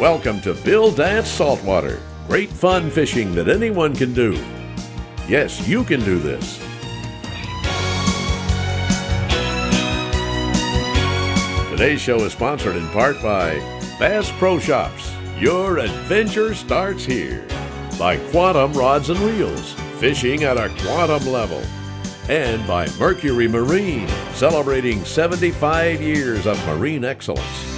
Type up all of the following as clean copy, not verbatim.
Welcome to Bill Dance Saltwater. Great fun fishing that anyone can do. Yes, you can do this. Today's show is sponsored in part by Bass Pro Shops. Your adventure starts here. By Quantum Rods and Reels, fishing at a quantum level. And by Mercury Marine, celebrating 75 years of marine excellence.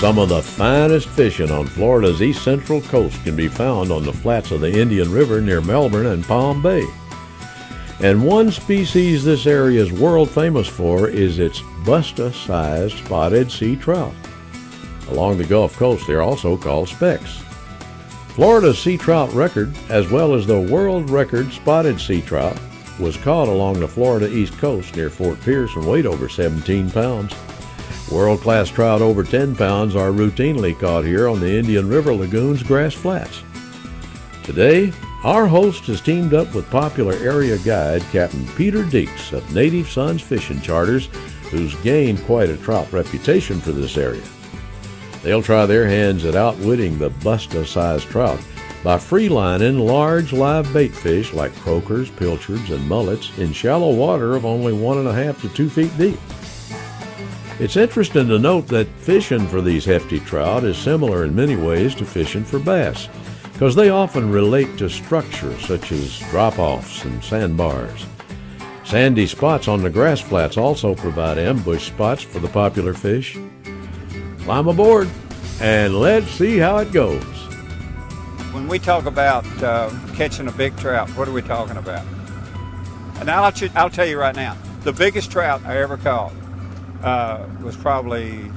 Some of the finest fishing on Florida's east central coast can be found on the flats of the Indian River near Melbourne and Palm Bay. And one species this area is world famous for is its Busta-sized spotted sea trout. Along the Gulf Coast, they're also called specks. Florida's sea trout record, as well as the world record spotted sea trout, was caught along the Florida East Coast near Fort Pierce and weighed over 17 pounds. World-class trout over 10 pounds are routinely caught here on the Indian River Lagoon's grass flats. Today, our host has teamed up with popular area guide Captain Peter Deeks of Native Sons Fishing Charters, who's gained quite a trout reputation for this area. They'll try their hands at outwitting the Busta-sized trout by free-lining large live bait fish like croakers, pilchards, and mullets in shallow water of only 1.5 to 2 feet deep. It's interesting to note that fishing for these hefty trout is similar in many ways to fishing for bass, because they often relate to structures such as drop-offs and sandbars. Sandy spots on the grass flats also provide ambush spots for the popular fish. Climb aboard and let's see how it goes. When we talk about catching a big trout, what are we talking about? And I'll tell you right now, the biggest trout I ever caught was probably,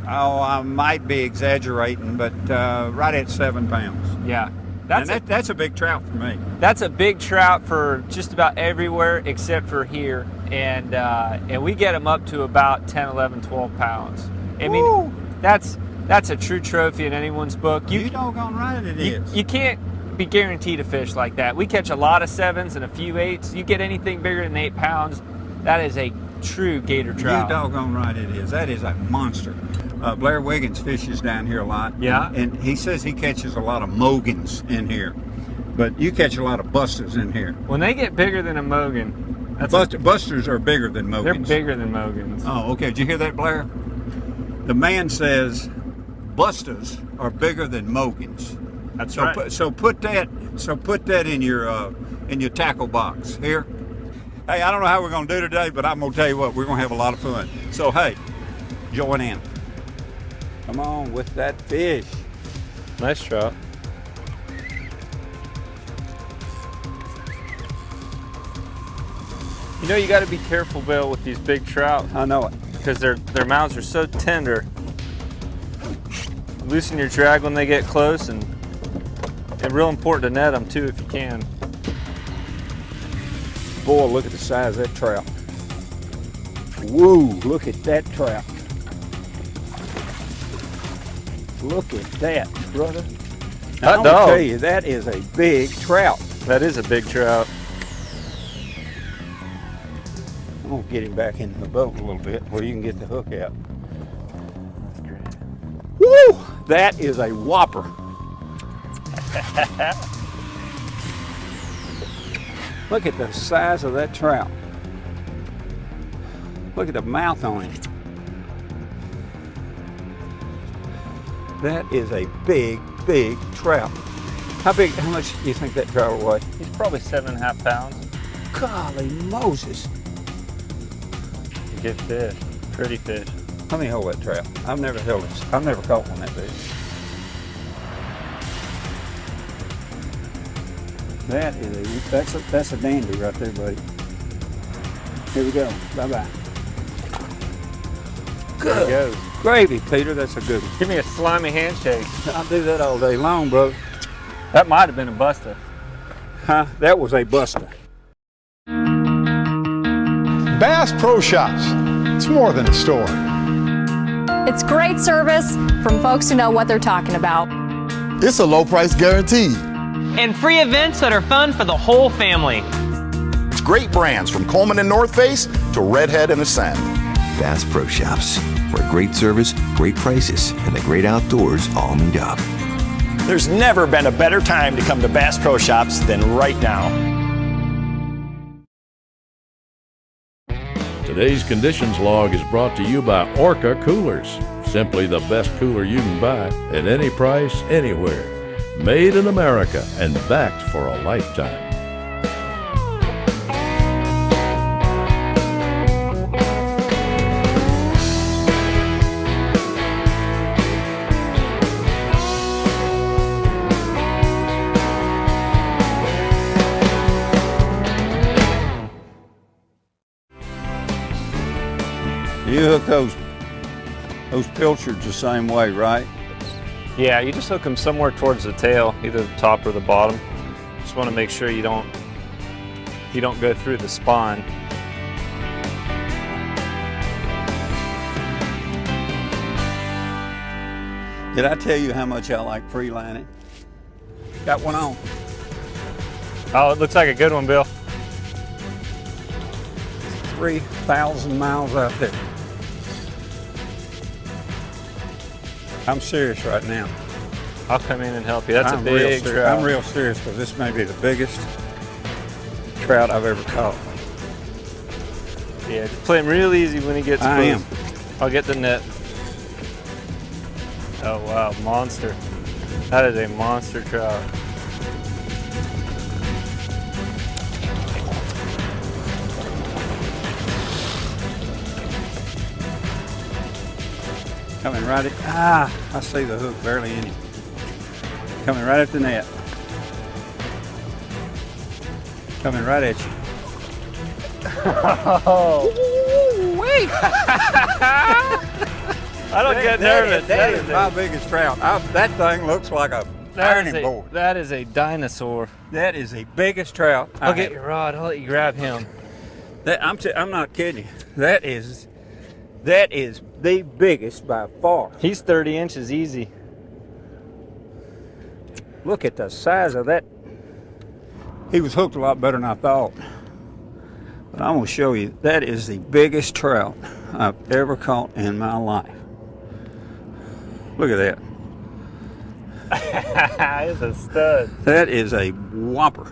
I might be exaggerating, but right at 7 pounds. Yeah. That's a big trout for me. That's a big trout for just about everywhere except for here. And we get them up to about 10, 11, 12 pounds. I mean, Woo! that's a true trophy in anyone's book. You doggone right it is. You can't be guaranteed a fish like that. We catch a lot of 7s and a few 8s. You get anything bigger than 8 pounds, that is a true gator trout. You doggone right it is. That is a monster. Blair Wiggins fishes down here a lot. Yeah. And he says he catches a lot of Mogans in here. But you catch a lot of Bustas in here. When they get bigger than a Mogan, Busters are bigger than Mogans. They're bigger than Mogans. Oh, okay. Did you hear that, Blair? The man says Bustas are bigger than Mogans. That's right. So put that in your tackle box here. Hey, I don't know how we're going to do today, but I'm going to tell you what, we're going to have a lot of fun. So, hey, join in. Come on with that fish. Nice trout. You know, you got to be careful, Bill, with these big trout. I know it. Because their mouths are so tender. Loosen your drag when they get close, and real important to net them too if you can. Boy, look at the size of that trout. Whoa, look at that trout. Look at that, brother. Now, I'm gonna tell you, that is a big trout. That is a big trout. I'm gonna get him back into the boat a little bit where you can get the hook out. Woo! That is a whopper. Look at the size of that trout. Look at the mouth on him. That is a big, big trout. How much do you think that trout will weigh? He's probably 7.5 pounds. Golly Moses. Good fish, pretty fish. Let me hold that trout. I've never caught one that big. That's a dandy right there, buddy. Here we go. Bye-bye. Good. There he goes. Gravy, Peter. That's a good one. Give me a slimy handshake. I'll do that all day long, bro. That might have been a Busta. Huh? That was a Busta. Bass Pro Shops. It's more than a store. It's great service from folks who know what they're talking about. It's a low price guaranteed. And free events that are fun for the whole family. It's great brands from Coleman and North Face to Redhead and Ascend. Bass Pro Shops, where great service, great prices, and the great outdoors all meet up. There's never been a better time to come to Bass Pro Shops than right now. Today's conditions log is brought to you by Orca Coolers. Simply the best cooler you can buy at any price, anywhere. Made in America and backed for a lifetime. You hook those pilchards the same way, right? Yeah, you just hook them somewhere towards the tail, either the top or the bottom. Just want to make sure you don't go through the spine. Did I tell you how much I like freelining? Got one on. Oh, it looks like a good one, Bill. 3,000 miles out there. I'm serious right now. I'll come in and help you. That's a I'm big trout. I'm real serious because this may be the biggest trout I've ever caught. Yeah, just play him real easy when he gets close. I am. I'll get the net. Oh wow, monster. That is a monster trout. Coming right at, I see the hook barely in it. Coming right at the net. Coming right at you. Oh. Wait. I don't get nervous. That is my biggest trout. That thing looks like a ironing board. That is a dinosaur. That is the biggest trout. I'll get your rod. I'll let you grab him. I'm not kidding you. That is the biggest by far. He's 30 inches easy. Look at the size of that. He was hooked a lot better than I thought. But I'm going to show you, that is the biggest trout I've ever caught in my life. Look at that. He's a stud. That is a whopper.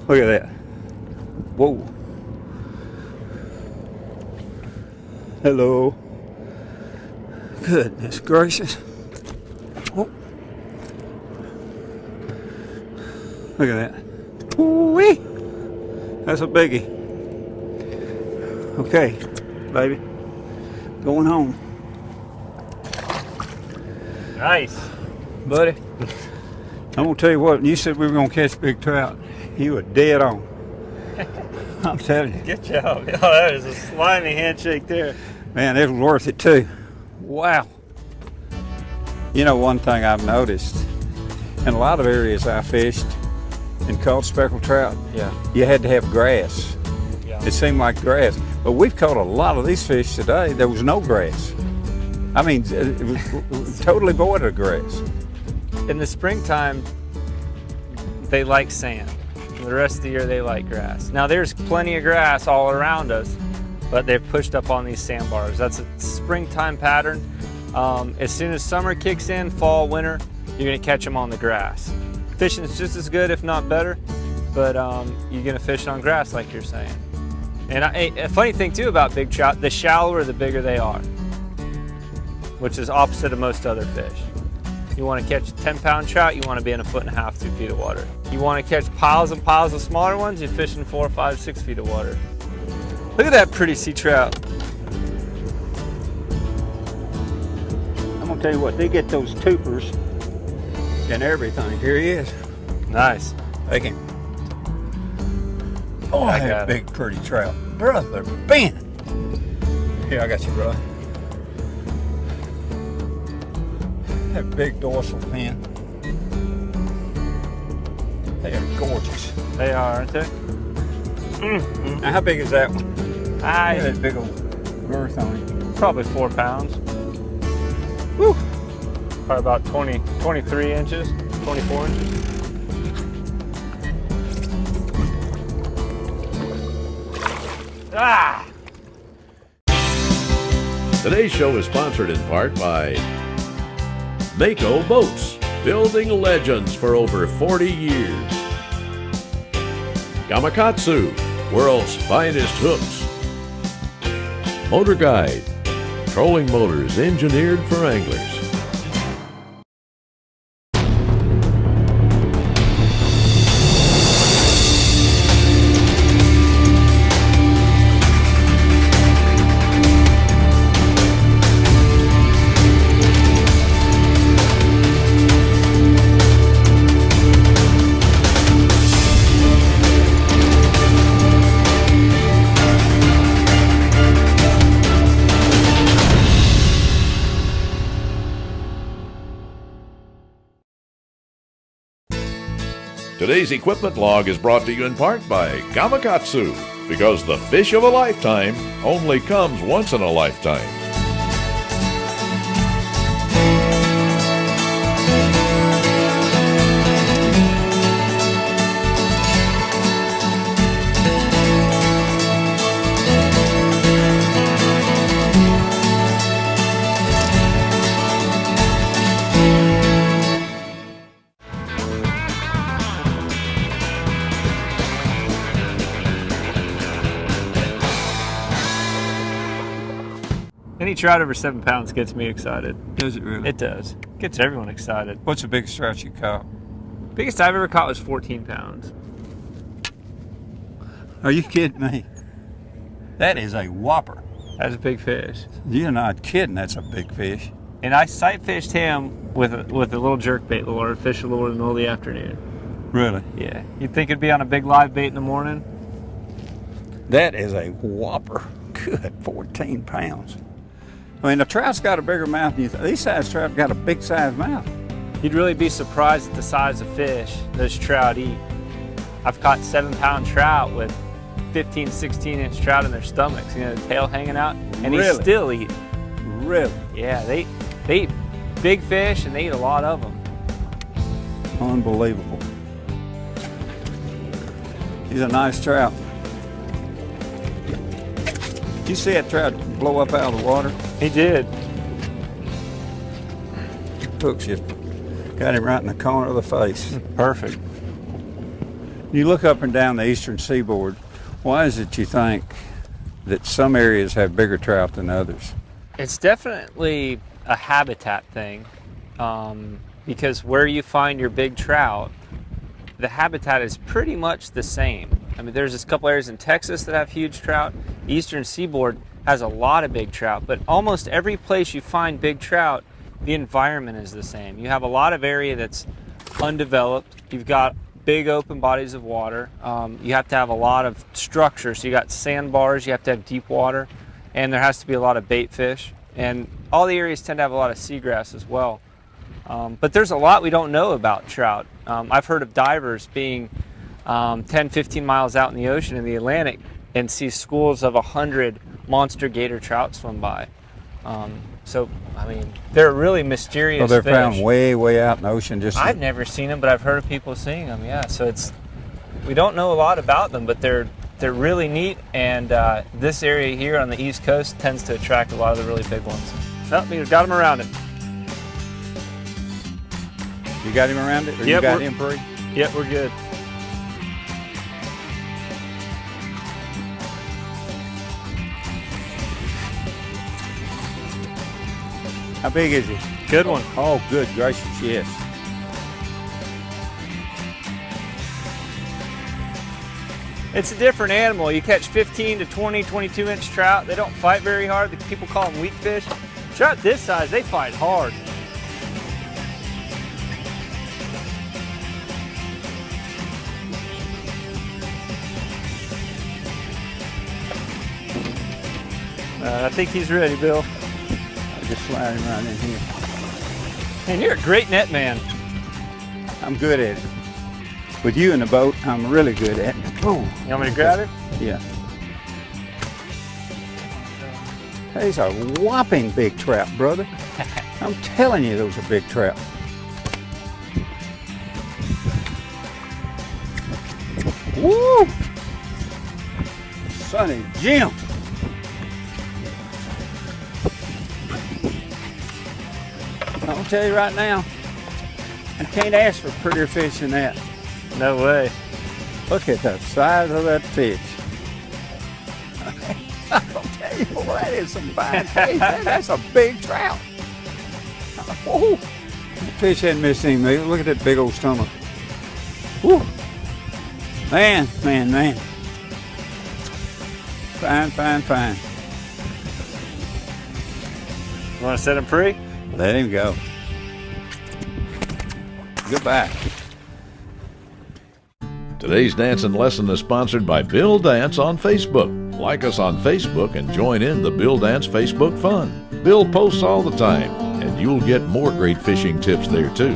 Look at that. Whoa. Hello. Goodness gracious. Oh. Look at that. Woo-wee. That's a biggie. Okay, baby. Going home. Nice. Buddy, I'm going to tell you what, you said we were going to catch big trout. You were dead on. I'm telling you. Good job. Oh, that is a slimy handshake there. Man, it was worth it too. Wow. You know, one thing I've noticed, in a lot of areas I fished and caught speckled trout, you had to have grass. Yeah. It seemed like grass. But we've caught a lot of these fish today, there was no grass. I mean, it was totally void of grass. In the springtime, they like sand. The rest of the year, they like grass. Now, there's plenty of grass all around us, but they've pushed up on these sandbars. That's a springtime pattern. As soon as summer kicks in, fall, winter, you're gonna catch them on the grass. Fishing is just as good, if not better, but you're gonna fish on grass like you're saying. And a funny thing too about big trout, the shallower the bigger they are, which is opposite of most other fish. You want to catch a 10-pound trout, you want to be in 1.5 feet, 2 feet of water. You want to catch piles and piles of smaller ones, you're fishing 4, 5, 6 feet of water. Look at that pretty sea trout. I'm gonna tell you what, they get those tubers and everything. Here he is. Nice. Take him. Oh, I got a big pretty trout. Brother Ben. Here, I got you, brother. That big dorsal fin. They are gorgeous. They are, aren't they? Now, how big is that one? Hi. Look at that big old girth on him. Probably 4 pounds. Woo! Probably about 23 inches, 24 inches. Ah! Today's show is sponsored in part by Mako Boats, building legends for over 40 years. Gamakatsu, world's finest hooks. Motor Guide, trolling motors engineered for anglers. Today's equipment log is brought to you in part by Gamakatsu, because the fish of a lifetime only comes once in a lifetime. Any trout over 7 pounds gets me excited. Does it really? It does. Gets everyone excited. What's the biggest trout you caught? Biggest I've ever caught was 14 pounds. Are you kidding me? That is a whopper. That's a big fish. You're not kidding. That's a big fish. And I sight fished him with a little jerkbait lure, fish lure in the middle of the afternoon. Really? Yeah. You'd think it'd be on a big live bait in the morning? That is a whopper. Good, 14 pounds. I mean, the trout's got a bigger mouth than you think. These size trout got a big size mouth. You'd really be surprised at the size of fish those trout eat. I've caught 7-pound trout with 15, 16-inch trout in their stomachs, you know, the tail hanging out, and Really? he's still eating. Really? Yeah, they eat big fish and they eat a lot of them. Unbelievable. He's a nice trout. Did you see that trout blow up out of the water? He did. Hook's just got him right in the corner of the face. Perfect. You look up and down the eastern seaboard, why is it you think that some areas have bigger trout than others? It's definitely a habitat thing, because where you find your big trout, the habitat is pretty much the same. I mean, there's a couple areas in Texas that have huge trout. The eastern seaboard has a lot of big trout, but almost every place you find big trout, the environment is the same. You have a lot of area that's undeveloped. You've got big open bodies of water. You have to have a lot of structure. So you got sandbars, you have to have deep water, and there has to be a lot of bait fish. And all the areas tend to have a lot of seagrass as well. But there's a lot we don't know about trout. I've heard of divers being 10, 15 miles out in the ocean in the Atlantic and see schools of 100 monster gator trout swim by. So, I mean, they're really mysterious So they're fish. found way, way out in the ocean. I've never seen them, but I've heard of people seeing them, yeah. So we don't know a lot about them, but they're really neat, and this area here on the East Coast tends to attract a lot of the really big ones. Oh, we've got them around it. You got him around it, or Yep, you got him free? Yep, we're good. How big is he? Good one. Oh, good gracious, yes. It's a different animal. You catch 15 to 20, 22-inch trout. They don't fight very hard. People call them weak fish. Trout this size, they fight hard. I think he's ready, Bill. I'll just slide him right in here. Man, you're a great net man. I'm good at it. With you in the boat, I'm really good at it. Boom. You want me to grab it? Yeah. These are whopping big trout, brother. I'm telling you, those are big trout. Woo! Sonny Jim. I'll tell you right now, I can't ask for prettier fish than that. No way. Look at the size of that fish. I'll tell you, boy, that is some fine fish. That's a big trout. Whoa. That fish hadn't missed anything. Look at that big old stomach. Woo. Man, man, man. Fine, fine, fine. You want to set him free? Let him go. Goodbye. Today's dancing lesson is sponsored by Bill Dance on Facebook. Like us on Facebook and join in the Bill Dance Facebook fun. Bill posts all the time, and you'll get more great fishing tips there too.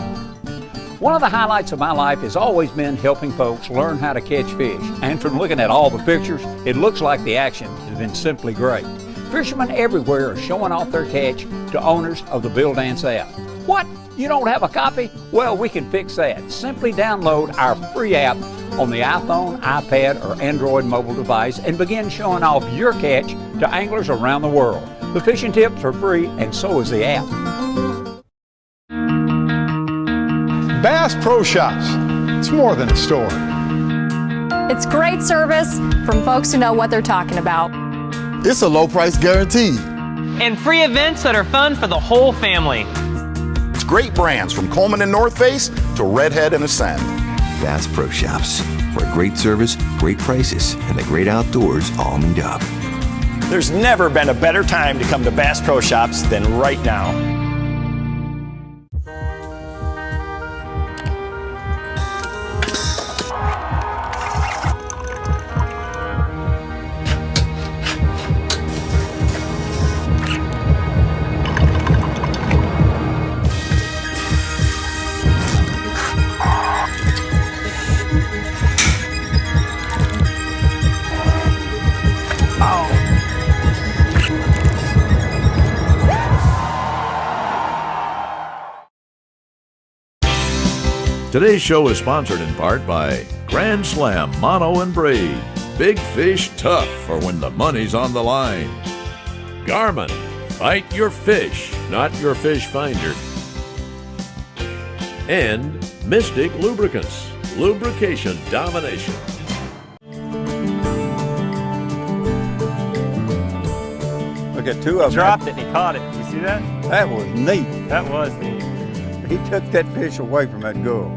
One of the highlights of my life has always been helping folks learn how to catch fish. And from looking at all the pictures, it looks like the action has been simply great. Fishermen everywhere are showing off their catch to owners of the Bill Dance app. What? You don't have a copy? Well, we can fix that. Simply download our free app on the iPhone, iPad, or Android mobile device and begin showing off your catch to anglers around the world. The fishing tips are free, and so is the app. Bass Pro Shops. It's more than a store. It's great service from folks who know what they're talking about. It's a low price guaranteed. And free events that are fun for the whole family. It's great brands from Coleman and North Face to Redhead and Ascend. Bass Pro Shops, where great service, great prices, and the great outdoors all meet up. There's never been a better time to come to Bass Pro Shops than right now. Today's show is sponsored in part by Grand Slam Mono and Braid. Big fish tough for when the money's on the line. Garmin, fight your fish, not your fish finder. And Mystic Lubricants, lubrication domination. Look at two of them. Dropped it and he caught it. You see that? That was neat. That was neat. He took that fish away from that gull.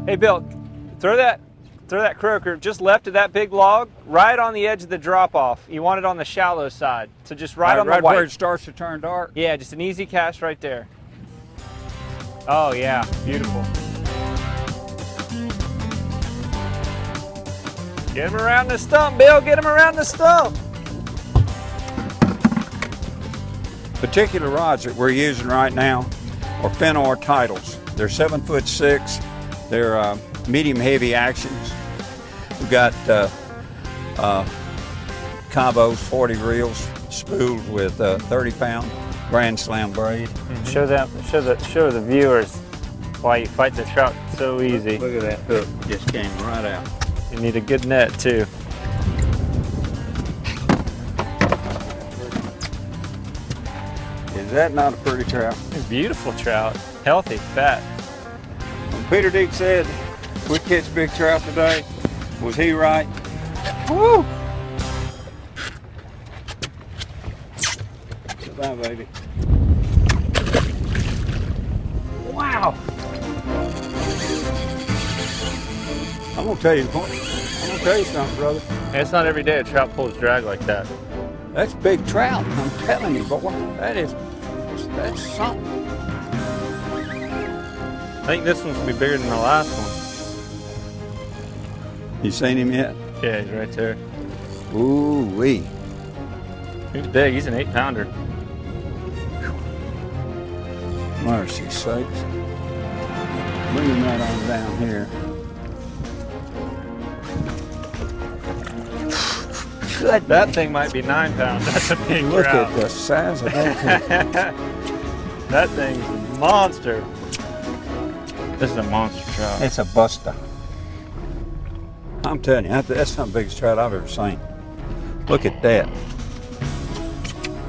Hey Bill, throw that croaker just left of that big log, right on the edge of the drop off. You want it on the shallow side. So just right on the white. Right where it starts to turn dark? Yeah, just an easy cast right there. Oh yeah, beautiful. Get him around the stump, Bill, get him around the stump. Particular rods that we're using right now are Finor titles. They're 7'6". They're medium heavy actions. We've got combos, 40 reels, spools with 30-pound Grand Slam braid. Mm-hmm. Show the viewers why you fight the trout so easy. Look at that hook, just came right out. You need a good net too. Is that not a pretty trout? Beautiful trout, healthy, fat. When Peter Deeks said we'd catch big trout today, was he right? Woo! Bye, baby. Wow! I'm gonna tell you something, brother. It's not every day a trout pulls drag like that. That's big trout. I'm telling you, boy. That's something. I think this one's gonna be bigger than the last one. You seen him yet? Yeah, he's right there. Ooh wee. He's big. He's an 8-pounder. Mercy sakes. Bring him right on down here. Good. That thing might be 9 pounds. That's a big Look trout. at the size of that thing. That thing's a monster. This is a monster trout. It's a Busta. I'm telling you, that's the biggest trout I've ever seen. Look at that.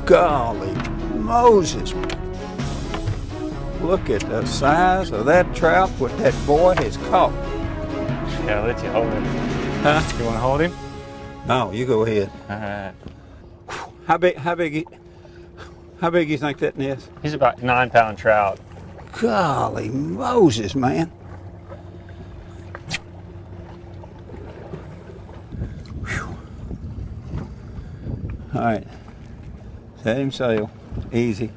Golly Moses. Look at the size of that trout, what that boy has caught. Yeah, I'll let you hold him. Huh? You want to hold him? No, you go ahead. All right. How big you think that is? He's about 9 pound trout. Golly Moses, man. Whew. All right, set him sail, easy.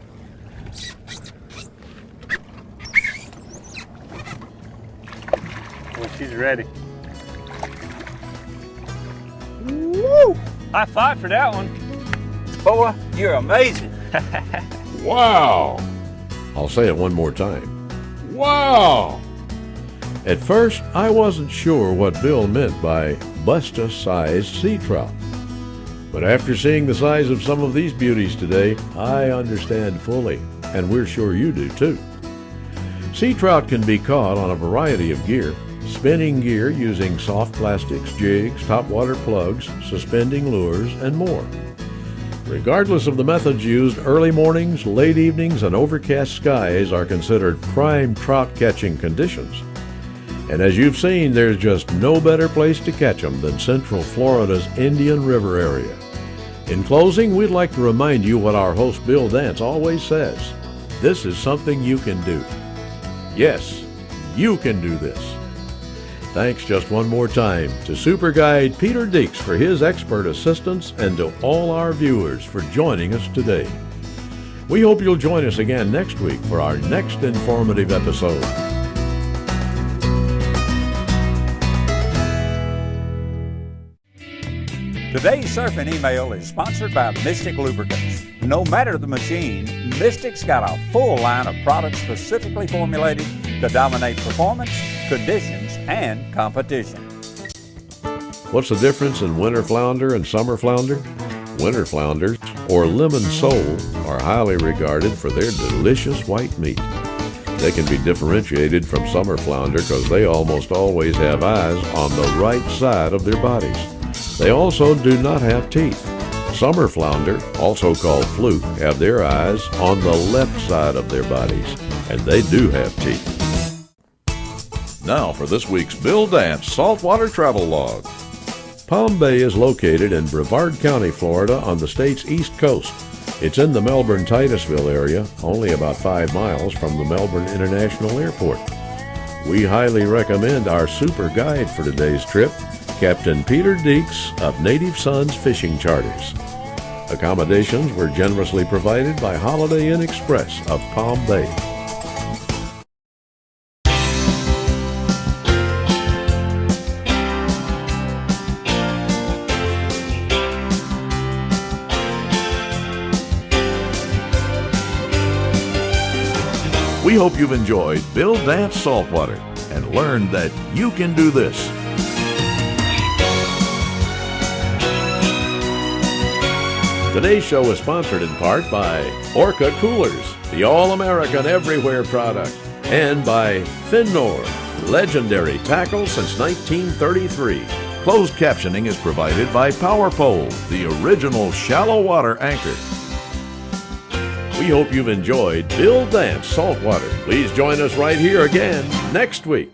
Well, she's ready. Woo! High five for that one. Boy, you're amazing. Wow! I'll say it one more time. Wow! At first, I wasn't sure what Bill meant by Busta-sized sea trout. But after seeing the size of some of these beauties today, I understand fully, and we're sure you do too. Sea trout can be caught on a variety of gear. Spinning gear using soft plastics, jigs, topwater plugs, suspending lures, and more. Regardless of the methods used, early mornings, late evenings, and overcast skies are considered prime trout catching conditions. And as you've seen, there's just no better place to catch them than Central Florida's Indian River area. In closing, we'd like to remind you what our host Bill Dance always says. This is something you can do. Yes, you can do this. Thanks just one more time to Super Guide Peter Deeks for his expert assistance and to all our viewers for joining us today. We hope you'll join us again next week for our next informative episode. Today's Surfing Email is sponsored by Mystic Lubricants. No matter the machine, Mystic's got a full line of products specifically formulated to dominate performance, conditions, and competition. What's the difference in winter flounder and summer flounder? Winter flounders, or lemon sole, are highly regarded for their delicious white meat. They can be differentiated from summer flounder because they almost always have eyes on the right side of their bodies. They also do not have teeth. Summer flounder, also called fluke, have their eyes on the left side of their bodies, and they do have teeth. Now for this week's Bill Dance Saltwater Travel Log. Palm Bay is located in Brevard County, Florida, on the state's east coast. It's in the Melbourne-Titusville area, only about 5 miles from the Melbourne International Airport. We highly recommend our super guide for today's trip, Captain Peter Deeks of Native Sons Fishing Charters. Accommodations were generously provided by Holiday Inn Express of Palm Bay. We hope you've enjoyed Bill Dance Saltwater and learned that you can do this. Today's show is sponsored in part by Orca Coolers, the all-American everywhere product, and by Finnor, legendary tackle since 1933. Closed captioning is provided by Power Pole, the original shallow water anchor. We hope you've enjoyed Bill Dance Saltwater. Please join us right here again next week.